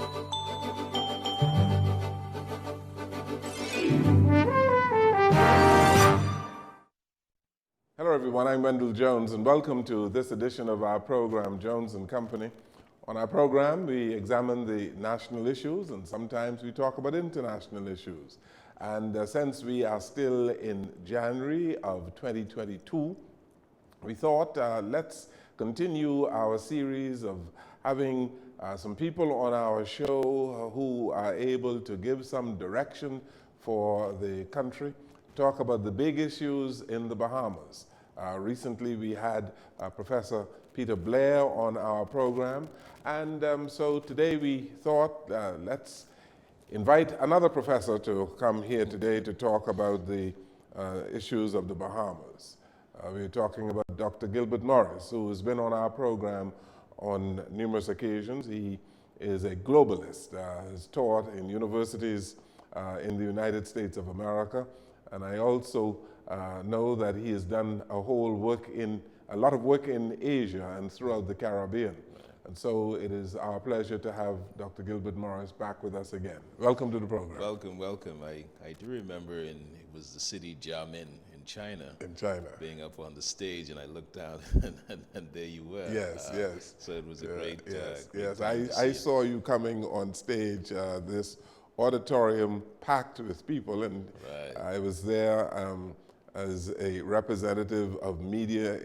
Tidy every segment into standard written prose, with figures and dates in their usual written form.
Hello everyone, I'm Wendell Jones and welcome to this edition of our program, Jones and Company. On our program, we examine the national issues and sometimes we talk about international issues. And since we are still in January of 2022, we thought let's continue our series of having some people on our show who are able to give some direction for the country, talk about the big issues in the Bahamas. Recently we had Professor Peter Blair on our program, and so today we thought let's invite another professor to come here today to talk about the issues of the Bahamas. We're talking about Dr. Gilbert Morris, who has been on our program on numerous occasions. He is a globalist, has taught in universities in the United States of America, and I also know that he has done a lot of work in Asia and throughout the Caribbean. And so it is our pleasure to have Dr. Gilbert Morris back with us again. Welcome to the program. Welcome, welcome. I do remember it was the city Jiamen in China. In China. Being up on the stage, and I looked down and there you were. Yes, yes. So it was a great Yes, time to I see saw you coming on stage, this auditorium packed with people, and I was there as a representative of media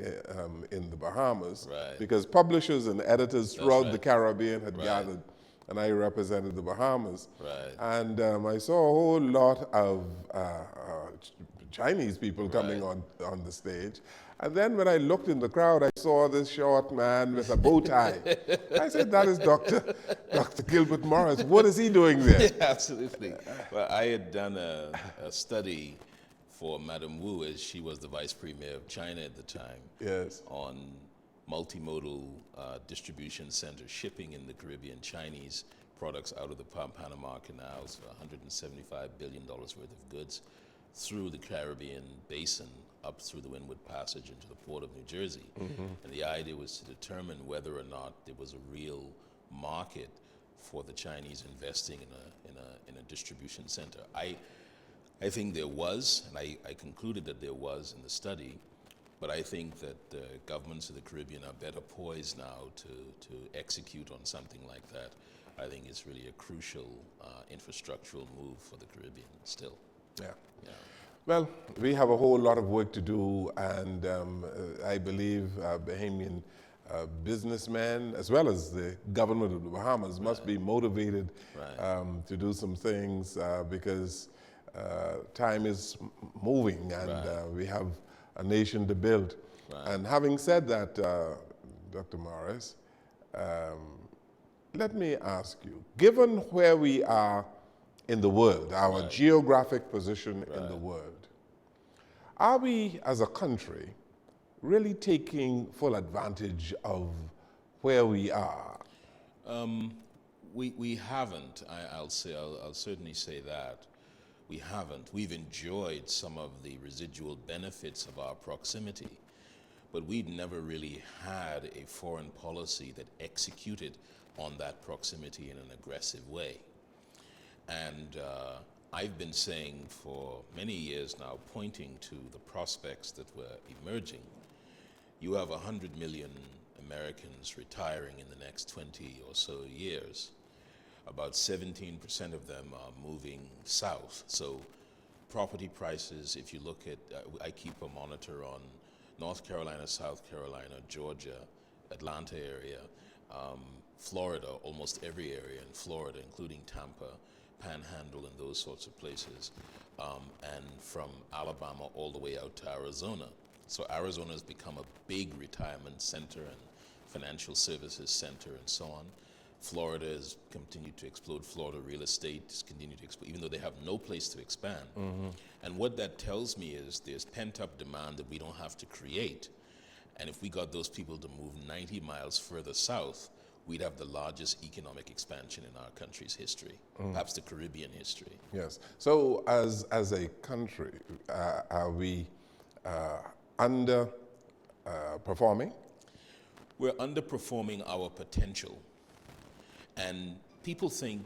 in the Bahamas, because publishers and editors throughout the Caribbean had gathered, and I represented the Bahamas. And I saw a whole lot of Chinese people coming on the stage. And then when I looked in the crowd, I saw this short man with a bow tie. I said, that is Dr. Gilbert Morris. What is he doing there? Yeah, absolutely. Well, I had done a study for Madame Wu, as she was the vice premier of China at the time, on multimodal distribution center shipping in the Caribbean, Chinese products out of the Panama canals for $175 billion worth of goods through the Caribbean basin up through the Windward Passage into the port of New Jersey. And the idea was to determine whether or not there was a real market for the Chinese investing in a distribution center. I think there was, and I concluded that there was in the study, but I think that governments of the Caribbean are better poised now to execute on something like that. I think it's really a crucial infrastructural move for the Caribbean still. Yeah. Well, we have a whole lot of work to do, and I believe Bahamian businessmen, as well as the government of the Bahamas, must be motivated to do some things because time is moving, and we have a nation to build. And having said that, Dr. Morris, let me ask you, given where we are in the world, our geographic position in the world, are we as a country really taking full advantage of where we are? We haven't. I'll certainly say that. We haven't. We've enjoyed some of the residual benefits of our proximity, but we'd never really had a foreign policy that executed on that proximity in an aggressive way. And I've been saying for many years now, pointing to the prospects that were emerging. You have 100 million Americans retiring in the next 20 or so years. About 17% of them are moving south. So property prices, if you look at, I keep a monitor on North Carolina, South Carolina, Georgia, Atlanta area, Florida, almost every area in Florida, including Tampa, Panhandle, and those sorts of places, and from Alabama all the way out to Arizona. So Arizona has become a big retirement center and financial services center and so on. Florida has continued to explode. Florida real estate has continued to explode, even though they have no place to expand. And what that tells me is there's pent-up demand that we don't have to create. And if we got those people to move 90 miles further south, we'd have the largest economic expansion in our country's history, perhaps the Caribbean history. Yes. So as a country, are we underperforming? We're underperforming our potential. And people think.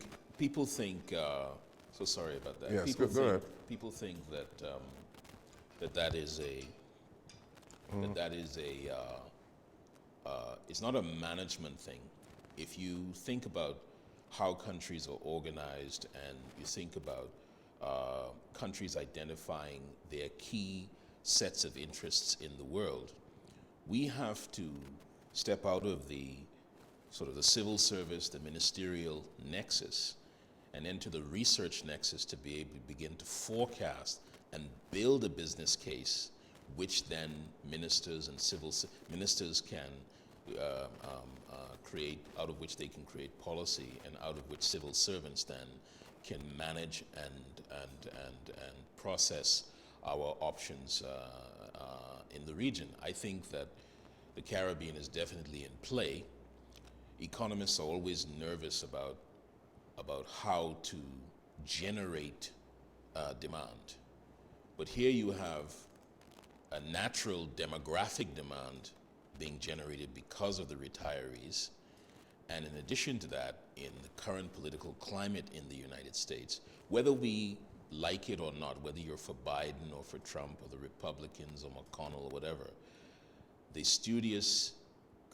So sorry about that. Yes, people go think, ahead. People think that that is a it's not a management thing. If you think about how countries are organized and you think about countries identifying their key sets of interests in the world, we have to step out of the sort of the civil service, the ministerial nexus, and enter the research nexus to be able to begin to forecast and build a business case, which then ministers and ministers can create, out of which they can create policy, and out of which civil servants then can manage and process our options in the region. I think that the Caribbean is definitely in play. Economists are always nervous about how to generate demand. But here you have a natural demographic demand being generated because of the retirees. And in addition to that, in the current political climate in the United States, whether we like it or not, whether you're for Biden or for Trump or the Republicans or McConnell or whatever, the studious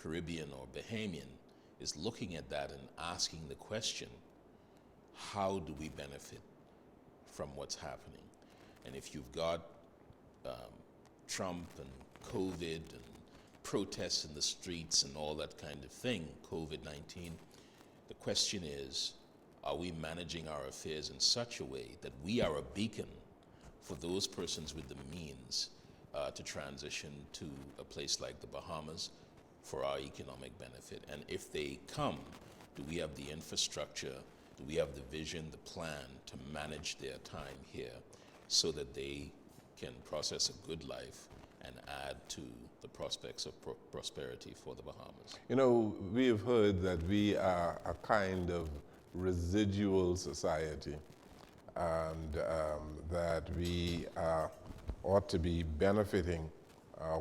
Caribbean or Bahamian is looking at that and asking the question, how do we benefit from what's happening? And if you've got Trump and COVID and protests in the streets and all that kind of thing, COVID-19, the question is, are we managing our affairs in such a way that we are a beacon for those persons with the means to transition to a place like the Bahamas for our economic benefit? And if they come, do we have the infrastructure, do we have the vision, the plan to manage their time here so that they can process a good life and add to the prospects of prosperity for the Bahamas? You know, we have heard that we are a kind of residual society, and that we ought to be benefiting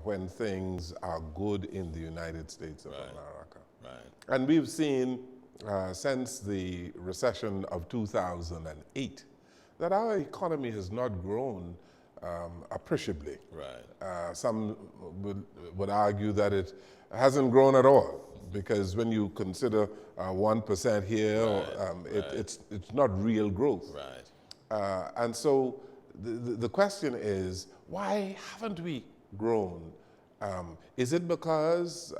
when things are good in the United States of America. Right. And we've seen since the recession of 2008 that our economy has not grown appreciably. Right. Some would argue that it hasn't grown at all, because when you consider 1% here, it's not real growth. Right. And so the question is, why haven't we grown? Is it because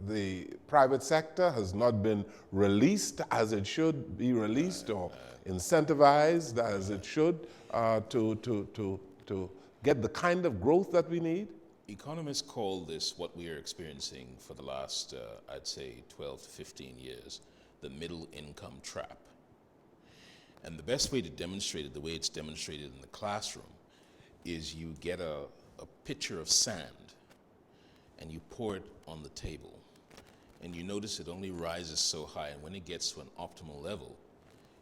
the private sector has not been released as it should be released, or incentivized as it should to get the kind of growth that we need? Economists call this, what we are experiencing for the last, I'd say, 12 to 15 years, the middle income trap. And the best way to demonstrate it, the way it's demonstrated in the classroom, is you get a pitcher of sand and you pour it on the table. And you notice it only rises so high, and when it gets to an optimal level,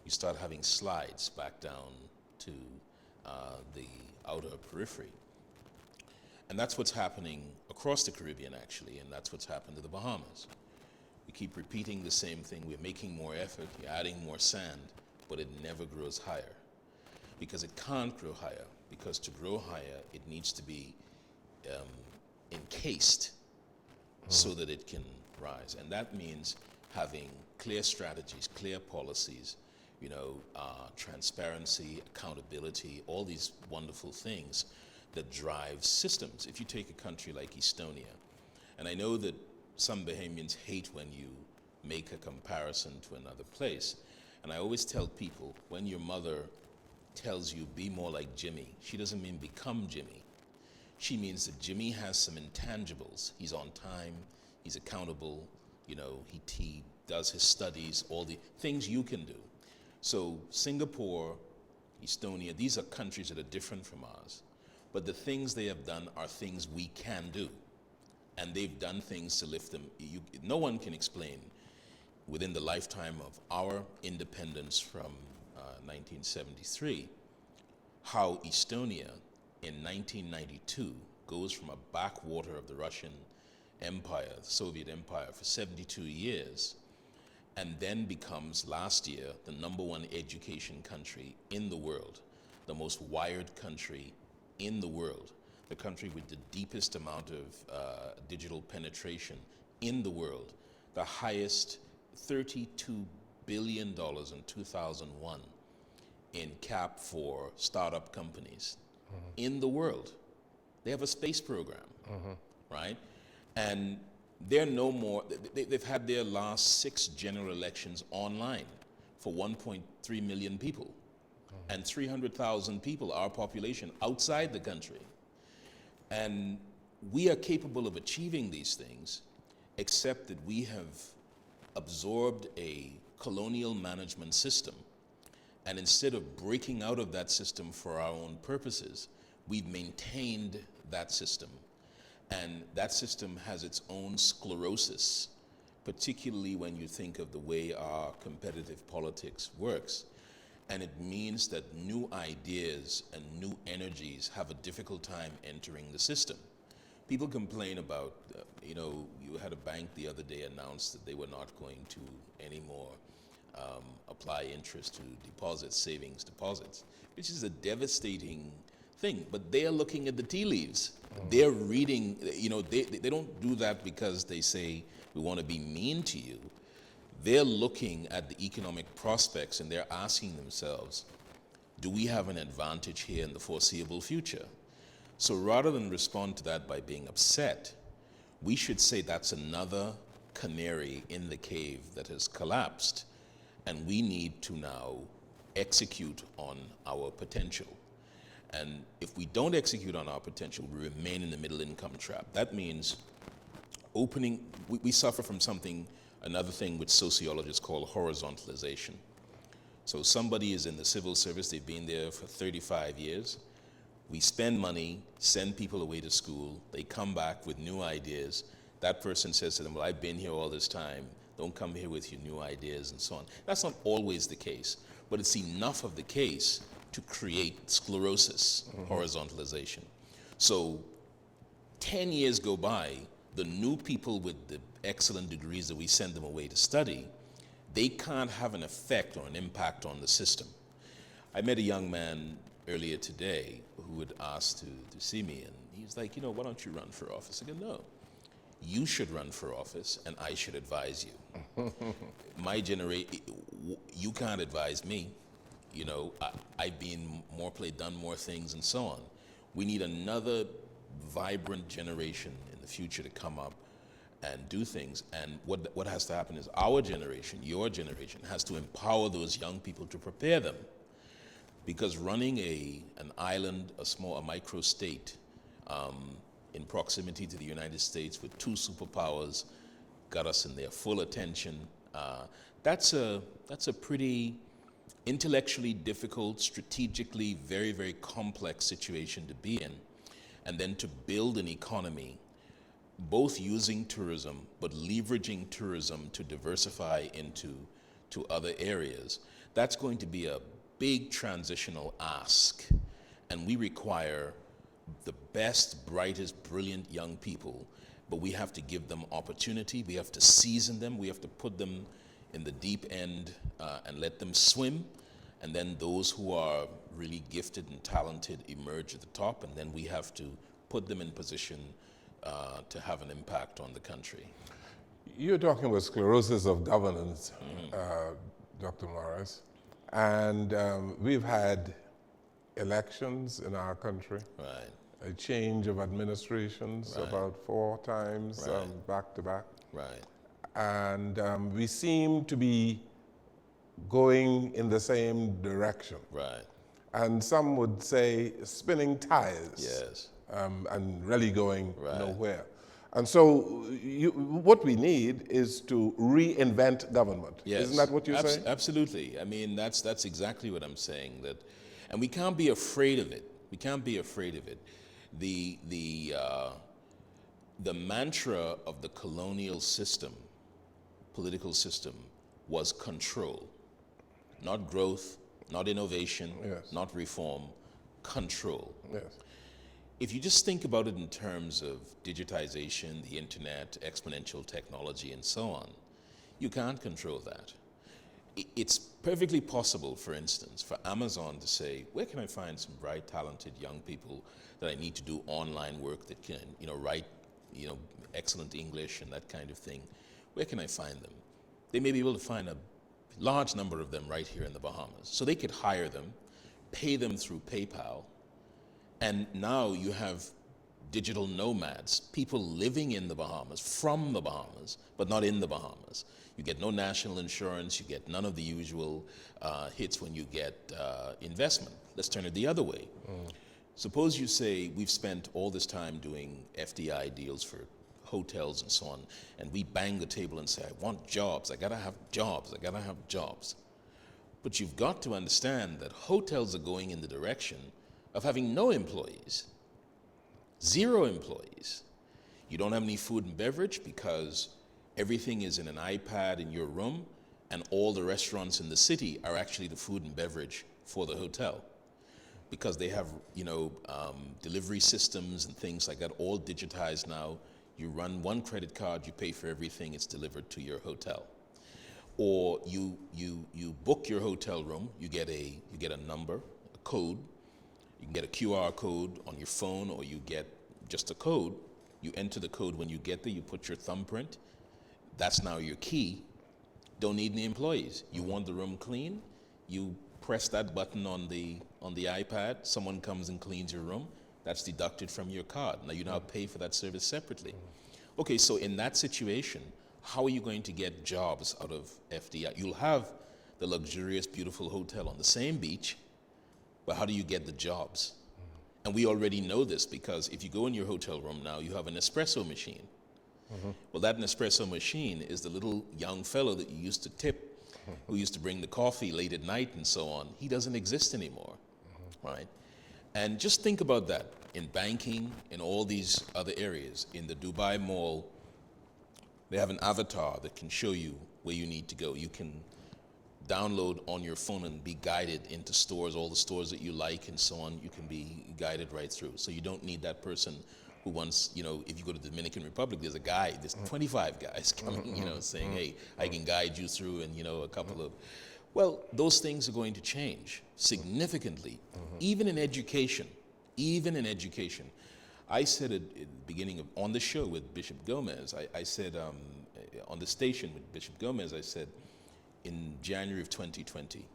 you start having slides back down to the outer periphery. And that's what's happening across the Caribbean, actually, and that's what's happened to the Bahamas. We keep repeating the same thing. We're making more effort, you're adding more sand, but it never grows higher. Because it can't grow higher, because to grow higher, it needs to be encased so that it can rise. And that means having clear strategies, clear policies, transparency, accountability, all these wonderful things that drive systems. If you take a country like Estonia, and I know that some Bahamians hate when you make a comparison to another place, and I always tell people, when your mother tells you be more like Jimmy, she doesn't mean become Jimmy. She means that Jimmy has some intangibles. He's on time, he's accountable, he does his studies, all the things you can do. So Singapore, Estonia, these are countries that are different from ours. But the things they have done are things we can do. And they've done things to lift them. No one can explain, within the lifetime of our independence from 1973, how Estonia in 1992 goes from a backwater of the Russian Empire, the Soviet Empire, for 72 years, and then becomes last year the #1 education country in the world, the most wired country in the world, the country with the deepest amount of digital penetration in the world, the highest $32 billion in 2001 in cap for startup companies in the world. They have a space program, right? And they're no more, they've had their last 6 general elections online for 1.3 million people and 300,000 people, our population, outside the country. And we are capable of achieving these things, except that we have absorbed a colonial management system. And instead of breaking out of that system for our own purposes, we've maintained that system. And that system has its own sclerosis, particularly when you think of the way our competitive politics works. And it means that new ideas and new energies have a difficult time entering the system. People complain about, you had a bank the other day announce that they were not going to anymore apply interest to savings deposits, which is a devastating thing. But they are looking at the tea leaves. They're reading, they don't do that because they say, we want to be mean to you. They're looking at the economic prospects and they're asking themselves, do we have an advantage here in the foreseeable future? So rather than respond to that by being upset, we should say that's another canary in the cave that has collapsed, and we need to now execute on our potential. And if we don't execute on our potential, we remain in the middle income trap. That means we suffer from another thing which sociologists call horizontalization. So somebody is in the civil service, they've been there for 35 years. We spend money, send people away to school, they come back with new ideas. That person says to them, well, I've been here all this time, don't come here with your new ideas and so on. That's not always the case, but it's enough of the case to create sclerosis, horizontalization. So 10 years go by, the new people with the excellent degrees that we send them away to study, they can't have an effect or an impact on the system. I met a young man earlier today who had asked to see me, and he's like, why don't you run for office? I go, no, you should run for office and I should advise you. My generation, you can't advise me. I've been done more things and so on. We need another vibrant generation in the future to come up and do things. And what has to happen is our generation, your generation, has to empower those young people to prepare them. Because running an island, a micro state in proximity to the United States with 2 superpowers got us in their full attention. That's a pretty intellectually difficult, strategically very, very complex situation to be in. And then to build an economy, both using tourism, but leveraging tourism to diversify into other areas, that's going to be a big transitional ask. And we require the best, brightest, brilliant young people, but we have to give them opportunity, we have to season them, we have to put them in the deep end and let them swim, and then those who are really gifted and talented emerge at the top, and then we have to put them in position to have an impact on the country. You're talking about sclerosis of governance, Dr. Morris, and we've had elections in our country. Right. A change of administrations about 4 times back to back. Right. And we seem to be going in the same direction. Right. And some would say spinning tires. Yes. And really going nowhere. And so what we need is to reinvent government. Yes. Isn't that what you're saying? Absolutely. I mean, that's exactly what I'm saying. And we can't be afraid of it. We can't be afraid of it. The mantra of the colonial system, political system, was control. Not growth, not innovation, not reform, control. Yes. If you just think about it in terms of digitization, the internet, exponential technology, and so on, You can't control that. It's perfectly possible, for instance, for Amazon to say, where can I find some bright, talented young people that I need to do online work that can, write, excellent English and that kind of thing? Where can I find them? They may be able to find a large number of them right here in the Bahamas. So they could hire them, pay them through PayPal, and now you have digital nomads, people living in the Bahamas, from the Bahamas, but not in the Bahamas. You get no national insurance, you get none of the usual hits when you get investment. Let's turn it the other way. Suppose you say, we've spent all this time doing FDI deals for hotels and so on, and we bang the table and say, I want jobs, I gotta have jobs, I gotta have jobs. But you've got to understand that hotels are going in the direction of having no employees, 0 employees. You don't have any food and beverage because everything is in an iPad in your room, and all the restaurants in the city are actually the food and beverage for the hotel, because they have, delivery systems and things like that, all digitized now. You run one credit card, you pay for everything, it's delivered to your hotel. Or you book your hotel room, you get a number, a code. You can get a QR code on your phone, or you get just a code. You enter the code when you get there, you put your thumbprint. That's now your key. Don't need any employees. You want the room clean, you press that button on the iPad, someone comes and cleans your room, that's deducted from your card. Now you now pay for that service separately. Okay, so in that situation, how are you going to get jobs out of FDI? You'll have the luxurious, beautiful hotel on the same beach, but how do you get the jobs? And we already know this, because if you go in your hotel room now, you have an espresso machine. Well, that Nespresso machine is the little young fellow that you used to tip, who used to bring the coffee late at night and so on. He doesn't exist anymore, right? And just think about that in banking, in all these other areas. In the Dubai Mall, they have an avatar that can show you where you need to go. You can download on your phone and be guided into stores, all the stores that you like and so on. You can be guided right through. So you don't need that person who wants, if you go to the Dominican Republic, there's a guy, there's 25 guys coming, saying, hey, I can guide you through, and, a couple of, well, those things are going to change significantly, even in education, I said at the beginning on the show with Bishop Gomez, I said, on the station with Bishop Gomez, I said, in January of 2020,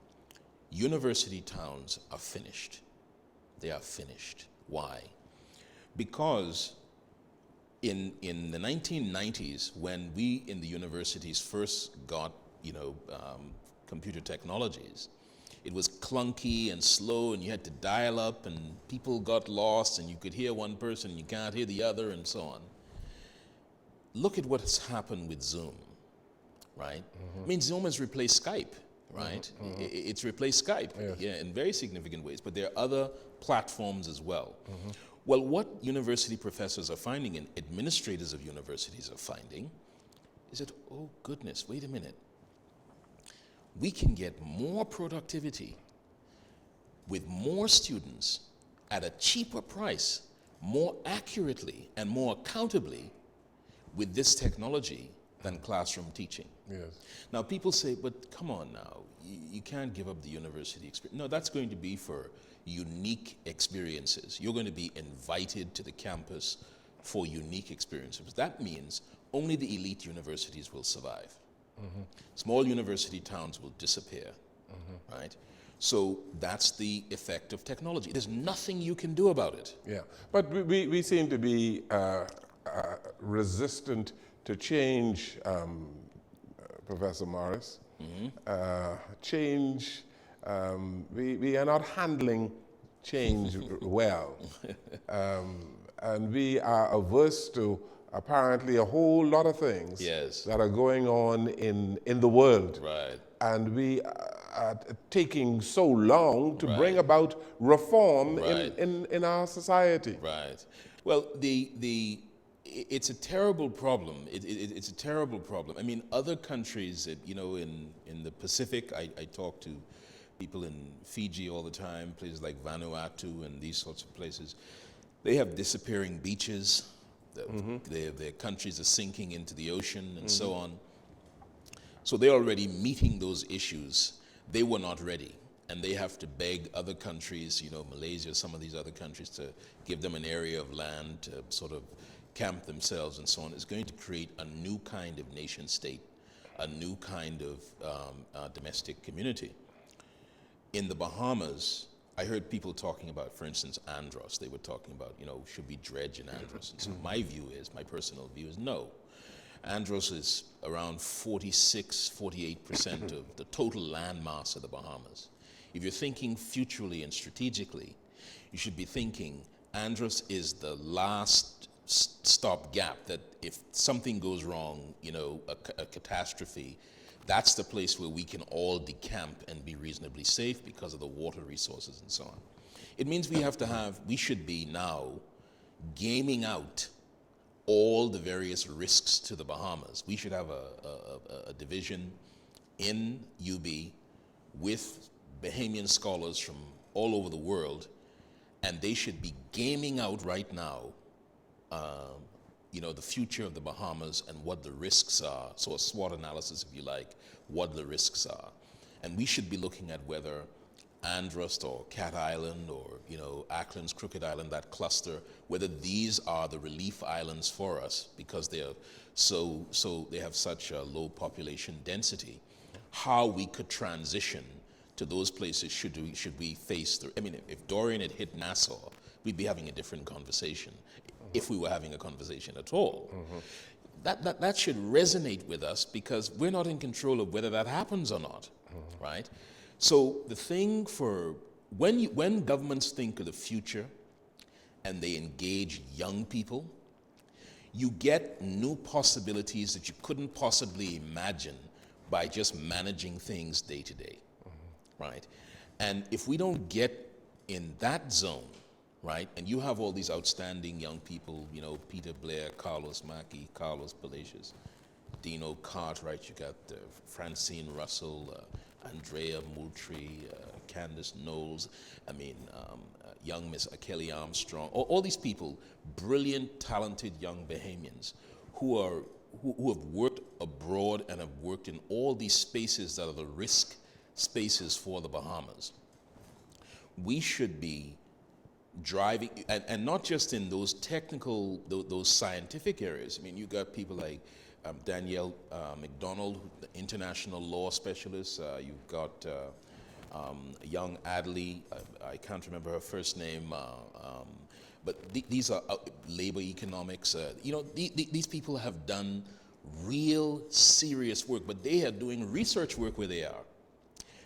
university towns are finished. They are finished. Why? Because in the 1990s, when we in the universities first got, computer technologies, it was clunky and slow, and you had to dial up, and people got lost, and you could hear one person, and you can't hear the other, and so on. Look at what's happened with Zoom, right? I mean, Zoom has replaced Skype, right? It's replaced Skype, yeah, in very significant ways, but there are other platforms as well. Well, what university professors are finding, and administrators of universities are finding, is that, oh goodness, wait a minute. We can get more productivity with more students at a cheaper price, more accurately and more accountably with this technology than classroom teaching. Yes. Now people say, but come on now, you can't give up the university experience. No, that's going to be for unique experiences. You're going to be invited to the campus for unique experiences. That means only the elite universities will survive. Small university towns will disappear, right? So that's the effect of technology. There's nothing you can do about it. Yeah, but we seem to be resistant to change, Professor Morris. Change, we are not handling change well. And we are averse to apparently a whole lot of things that are going on in the world. Right. And we are taking so long to bring about reform in our society. Right. Well, it's a terrible problem. It's a terrible problem. I mean, other countries, in the Pacific, I talk to people in Fiji all the time, places like Vanuatu and these sorts of places. They have disappearing beaches. Their countries are sinking into the ocean and so on. So they're already meeting those issues. They were not ready. And they have to beg other countries, Malaysia, some of these other countries, to give them an area of land to sort of camp themselves and so on. It's going to create a new kind of nation state, a new kind of domestic community. In the Bahamas, I heard people talking about, for instance, Andros. They were talking about, should we dredge in Andros? And so my personal view is no. Andros is around 46, 48% of the total land mass of the Bahamas. If you're thinking futurally and strategically, you should be thinking Andros is the last stop gap, that if something goes wrong, a catastrophe, that's the place where we can all decamp and be reasonably safe because of the water resources and so on. It means we should be now gaming out all the various risks to the Bahamas. We should have a division in UB with Bahamian scholars from all over the world, and they should be gaming out right now the future of the Bahamas and what the risks are. So a SWOT analysis, if you like, what the risks are. And we should be looking at whether Andros or Cat Island or, Ackland's Crooked Island, that cluster, whether these are the relief islands for us because they are so they have such a low population density. How we could transition to those places should we face the, if Dorian had hit Nassau, we'd be having a different conversation, if we were having a conversation at all. That should resonate with us because we're not in control of whether that happens or not, right? So the thing for, when governments think of the future and they engage young people, you get new possibilities that you couldn't possibly imagine by just managing things day to day, right? And if we don't get in that zone, right, and you have all these outstanding young people, Peter Blair, Carlos Mackey, Carlos Palacios, Dino Cartwright, you got Francine Russell, Andrea Moultrie, Candace Knowles, young Miss Kelly Armstrong, all these people, brilliant, talented young Bahamians who have worked abroad and have worked in all these spaces that are the risk spaces for the Bahamas. We should be driving, and not just in those technical, those scientific areas. You got people like Danielle McDonald, the international law specialist. You've got young Adley, I can't remember her first name, but these are labor economics. These people have done real serious work, but they are doing research work where they are.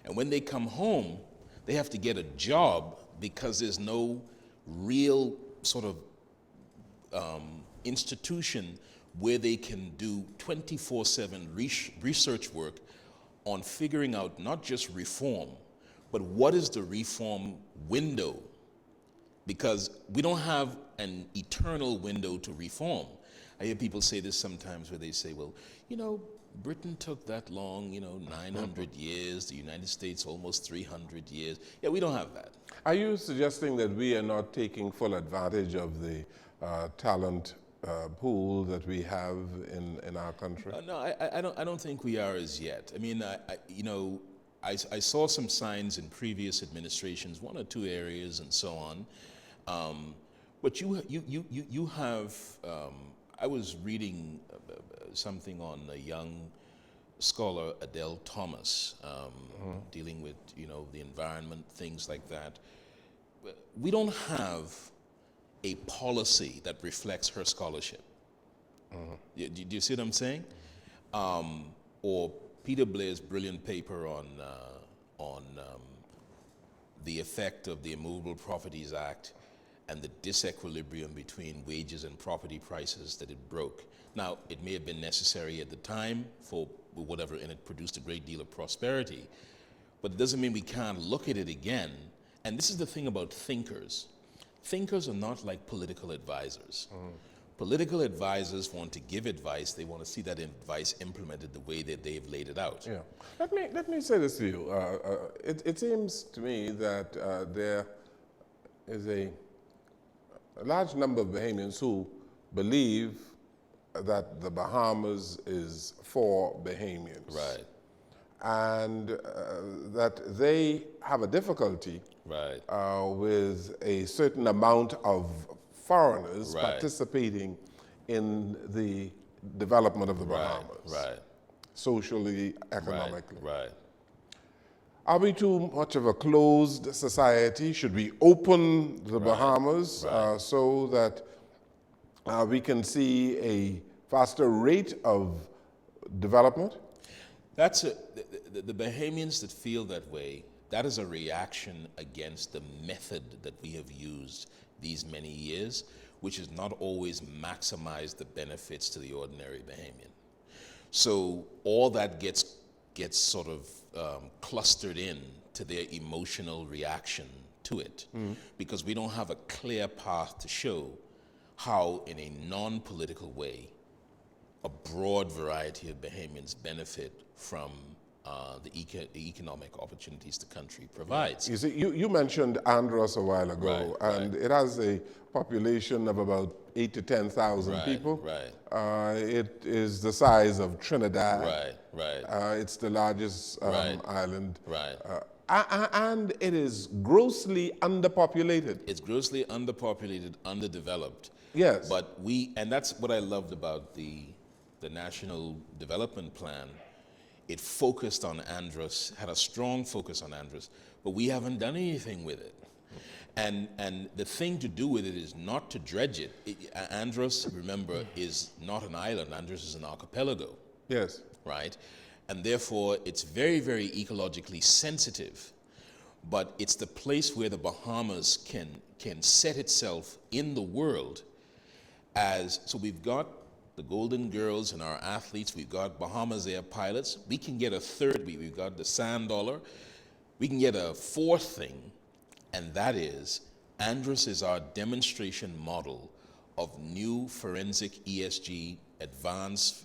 And when they come home, they have to get a job because there's no real sort of institution where they can do 24/7 research work on figuring out not just reform, but what is the reform window? Because we don't have an eternal window to reform. I hear people say this sometimes where they say, well, Britain took that long, 900 years, the United States almost 300 years. Yeah, we don't have that. Are you suggesting that we are not taking full advantage of the talent pool that we have in our country? No, I don't think we are as yet. I saw some signs in previous administrations, one or two areas and so on. But you have, I was reading something on a young scholar, Adele Thomas, dealing with, the environment, things like that. We don't have a policy that reflects her scholarship. Do you see what I'm saying? Or Peter Blair's brilliant paper on the effect of the Immovable Properties Act and the disequilibrium between wages and property prices that it broke. Now, it may have been necessary at the time for whatever, and it produced a great deal of prosperity, but it doesn't mean we can't look at it again. And this is the thing about thinkers. Thinkers are not like political advisors. Political advisors want to give advice. They want to see that advice implemented the way that they've laid it out. Yeah. Let me say this to you. It seems to me that there is a large number of Bahamians who believe that the Bahamas is for Bahamians. Right. And that they have a difficulty Right. with a certain amount of foreigners Right. participating in the development of the Bahamas, Right. socially, economically. Right. Are we too much of a closed society? Should we open the Bahamas so that we can see a faster rate of development? That's the Bahamians that feel that way, that is a reaction against the method that we have used these many years, which has not always maximized the benefits to the ordinary Bahamian. So all that gets sort of clustered in to their emotional reaction to it, because we don't have a clear path to show how, in a non-political way, a broad variety of Bahamians benefit from the economic opportunities the country provides. You see, you mentioned Andros a while ago, and it has a population of about 8 to 10,000 people. Right. It is the size of Trinidad. Right. It's the largest island. Right. And it is grossly underpopulated. It's grossly underpopulated, underdeveloped. Yes. But and that's what I loved about the National Development Plan. It focused on Andros, had a strong focus on Andros, but we haven't done anything with it. And the thing to do with it is not to dredge it. Andros, remember, is not an island. Andros is an archipelago. Yes. Right? And therefore, it's very, very ecologically sensitive. But it's the place where the Bahamas can set itself in the world as, so we've got the Golden Girls and our athletes, we've got Bahamas Air pilots, we can get a third, we've got the Sand Dollar, we can get a fourth thing, and that is, Andros is our demonstration model of new forensic ESG, advanced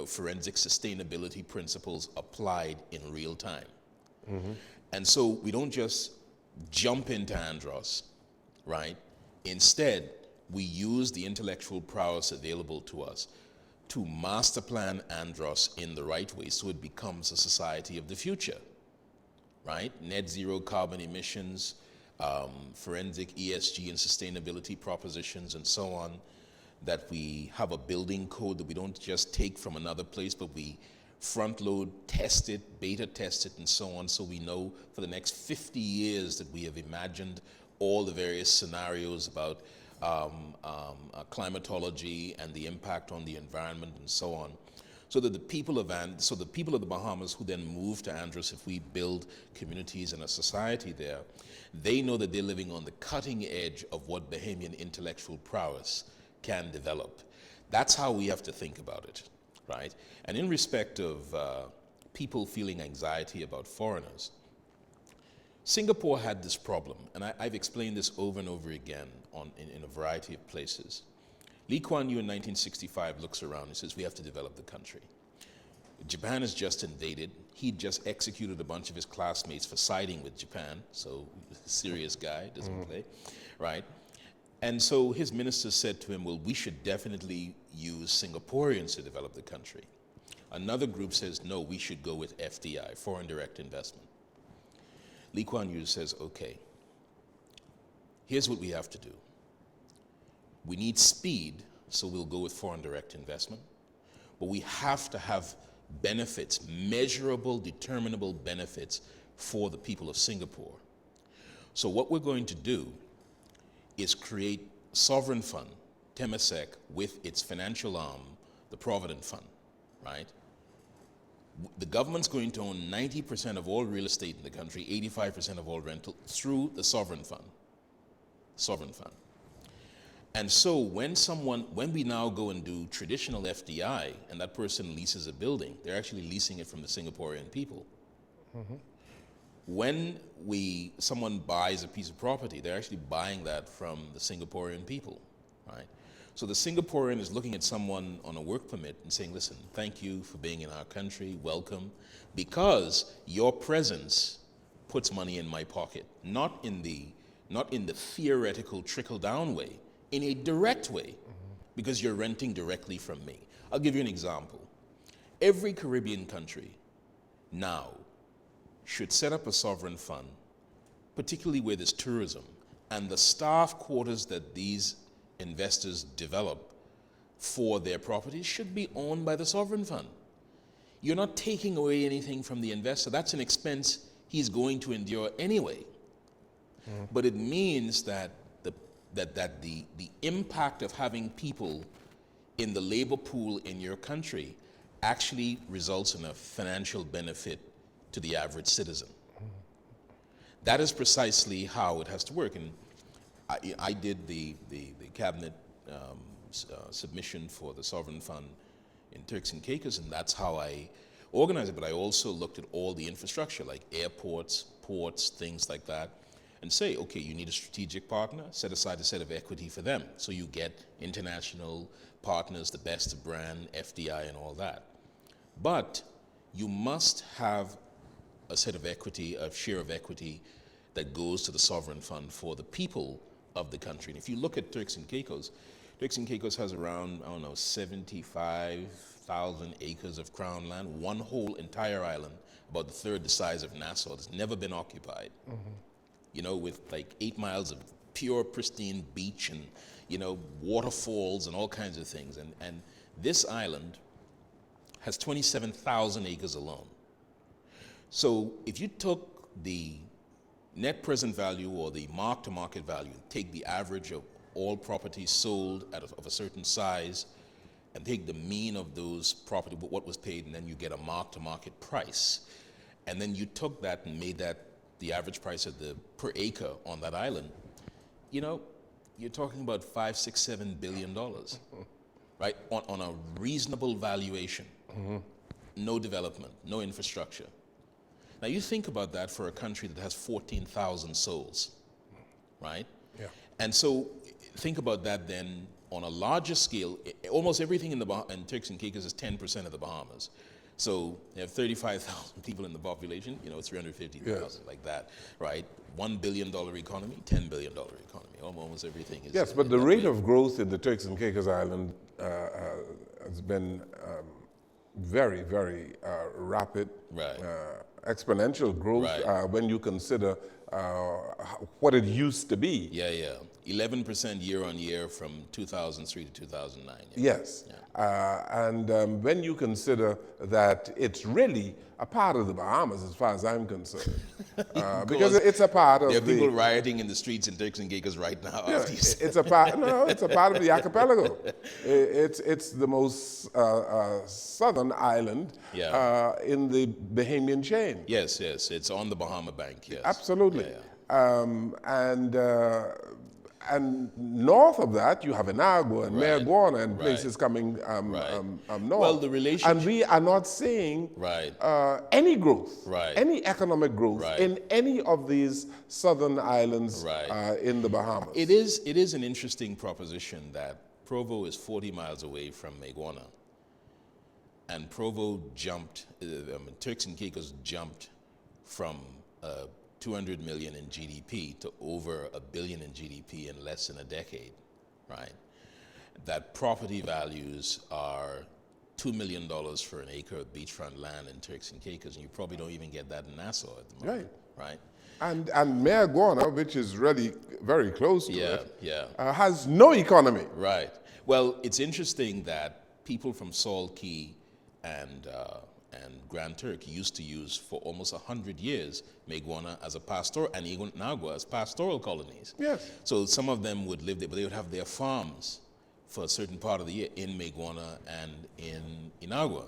forensic sustainability principles applied in real time. And so we don't just jump into Andros, right? Instead, we use the intellectual prowess available to us to master plan Andros in the right way so it becomes a society of the future, right? Net zero carbon emissions, forensic ESG and sustainability propositions and so on, that we have a building code that we don't just take from another place, but we front load, test it, beta test it, and so on, so we know for the next 50 years that we have imagined all the various scenarios about climatology and the impact on the environment and so on, so that the people of the Bahamas who then move to Andros, if we build communities and a society there, they know that they're living on the cutting edge of what Bahamian intellectual prowess can develop. That's how we have to think about it, right? And in respect of people feeling anxiety about foreigners, Singapore had this problem, and I've explained this over and over again in a variety of places. Lee Kuan Yew in 1965 looks around and says, we have to develop the country. Japan has just invaded. He'd just executed a bunch of his classmates for siding with Japan, so serious guy, doesn't play, right? And so his ministers said to him, well, we should definitely use Singaporeans to develop the country. Another group says, no, we should go with FDI, foreign direct investment. Lee Kuan Yew says, okay, here's what we have to do. We need speed, so we'll go with foreign direct investment, but we have to have benefits, measurable, determinable benefits for the people of Singapore. So what we're going to do is create sovereign fund, Temasek, with its financial arm, the Provident Fund, right? The government's going to own 90% of all real estate in the country, 85% of all rental, through the sovereign fund. Sovereign fund. And so when we now go and do traditional FDI, and that person leases a building, they're actually leasing it from the Singaporean people. When someone buys a piece of property, they're actually buying that from the Singaporean people, right? So the Singaporean is looking at someone on a work permit and saying, listen, thank you for being in our country, welcome, because your presence puts money in my pocket, not in the theoretical trickle-down way, in a direct way, because you're renting directly from me. I'll give you an example. Every Caribbean country now should set up a sovereign fund, particularly where there's tourism, and the staff quarters that these investors develop for their properties should be owned by the sovereign fund. You're not taking away anything from the investor. That's an expense he's going to endure anyway. But it means that the impact of having people in the labor pool in your country actually results in a financial benefit to the average citizen. That is precisely how it has to work. And I did the cabinet submission for the sovereign fund in Turks and Caicos, and that's how I organized it. But I also looked at all the infrastructure, like airports, ports, things like that, and say, okay, you need a strategic partner, set aside a set of equity for them. So you get international partners, the best of brand, FDI, and all that. But you must have a set of equity, a share of equity that goes to the sovereign fund for the people of the country. And if you look at Turks and Caicos has around, 75,000 acres of crown land, one whole entire island, about the third the size of Nassau. It's never been occupied. With like 8 miles of pure, pristine beach and, waterfalls and all kinds of things. And this island has 27,000 acres alone. So if you took the net present value or the mark-to-market value, take the average of all properties sold of a certain size, and take the mean of those property, what was paid, and then you get a mark-to-market price. And then you took that and made that the average price of the per acre on that island, you're talking about $5, $6, $7 billion, right? On a reasonable valuation, no development, no infrastructure. Now you think about that for a country that has 14,000 souls, right? Yeah. And so think about that then on a larger scale. Almost everything in Turks and Caicos is 10% of the Bahamas. So you have 35,000 people in the population, 350,000, yes, like that, right? $1 billion economy, $10 billion economy. Almost everything is. Yes, but the rate of growth in the Turks and Caicos Island has been very, very rapid, right, exponential growth, right, when you consider what it used to be. Yeah. 11% year on year from 2003 to 2009. Yes. Yeah. And when you consider that it's really a part of the Bahamas as far as I'm concerned, because it's a part of there are people rioting in the streets in Turks and Caicos right now. Yeah, it's a part. No, it's a part of the archipelago. It's the most southern island in the Bahamian chain. Yes, it's on the Bahama Bank. Yes, absolutely. Yeah. And north of that, you have Inagua and Mayaguana and places coming north. Well, the relationship... And we are not seeing any growth, any economic growth in any of these southern islands in the Bahamas. It is an interesting proposition that Provo is 40 miles away from Mayaguana. And Provo jumped, Turks and Caicos jumped from 200 million in GDP to over $1 billion in GDP in less than a decade, right? That property values are $2 million for an acre of beachfront land in Turks and Caicos, and you probably don't even get that in Nassau at the moment, right? And Mayaguana, which is really very close to it, has no economy. Right. Well, it's interesting that people from Salt Key and Grand Turk used to use for almost 100 years Mayaguana as a pastoral, and Inagua as pastoral colonies. Yes. So some of them would live there, but they would have their farms for a certain part of the year in Mayaguana and in Inagua.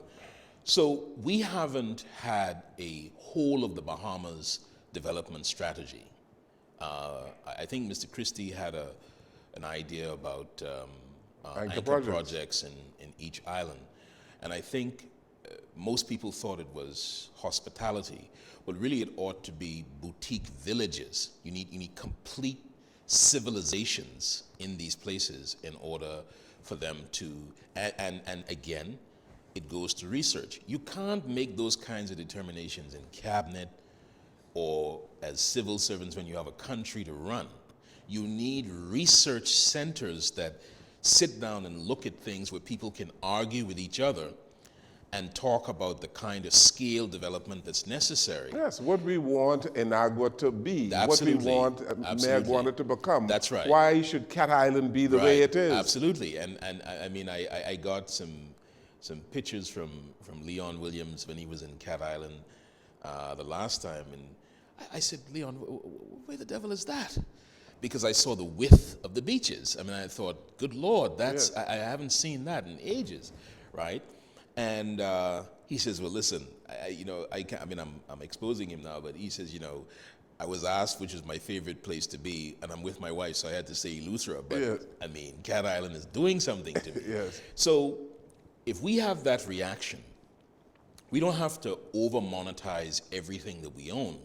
So we haven't had a whole of the Bahamas development strategy. I think Mr. Christie had an idea about anchor projects in each island. And I think most people thought it was hospitality, but really it ought to be boutique villages. You need complete civilizations in these places in order for them to, and again, it goes to research. You can't make those kinds of determinations in cabinet or as civil servants when you have a country to run. You need research centers that sit down and look at things where people can argue with each other and talk about the kind of scale development that's necessary. Yes, what we want Inagua to be, Absolutely. what we want Mayaguana to become. That's right. Why should Cat Island be the way it is? Absolutely. And I mean, I got some pictures from Leon Williams when he was in Cat Island the last time, and I said, Leon, where the devil is that? Because I saw the width of the beaches. I mean, I thought, good Lord, that's I haven't seen that in ages, right? And he says, well, listen, I'm exposing him now, but he says, I was asked which is my favorite place to be, and I'm with my wife, so I had to say Eleuthera, but I mean, Cat Island is doing something to me. Yes. So if we have that reaction, we don't have to over-monetize everything that we own,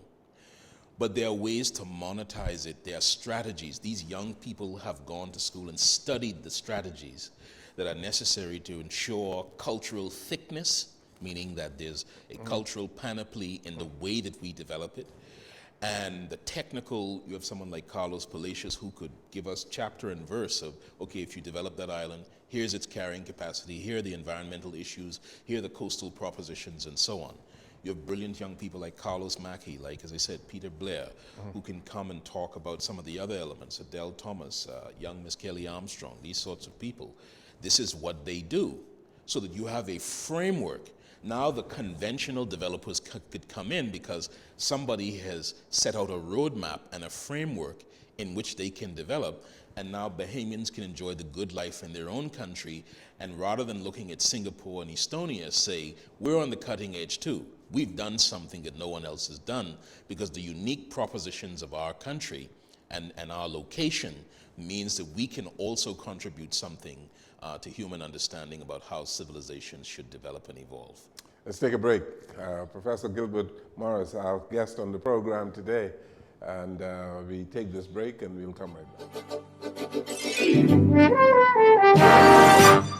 but there are ways to monetize it. There are strategies. These young people have gone to school and studied the strategies that are necessary to ensure cultural thickness, meaning that there's a cultural panoply in the way that we develop it. And the technical, you have someone like Carlos Palacios who could give us chapter and verse of, okay, if you develop that island, here's its carrying capacity, here are the environmental issues, here are the coastal propositions, and so on. You have brilliant young people like Carlos Mackey, like, as I said, Peter Blair, who can come and talk about some of the other elements, Adele Thomas, young Miss Kelly Armstrong, these sorts of people. This is what they do, so that you have a framework. Now the conventional developers could come in because somebody has set out a roadmap and a framework in which they can develop, and now Bahamians can enjoy the good life in their own country, and rather than looking at Singapore and Estonia, say, we're on the cutting edge too. We've done something that no one else has done, because the unique propositions of our country and our location means that we can also contribute something to human understanding about how civilizations should develop and evolve. Let's take a break. Professor Gilbert Morris, our guest on the program today, and we take this break and we'll come right back.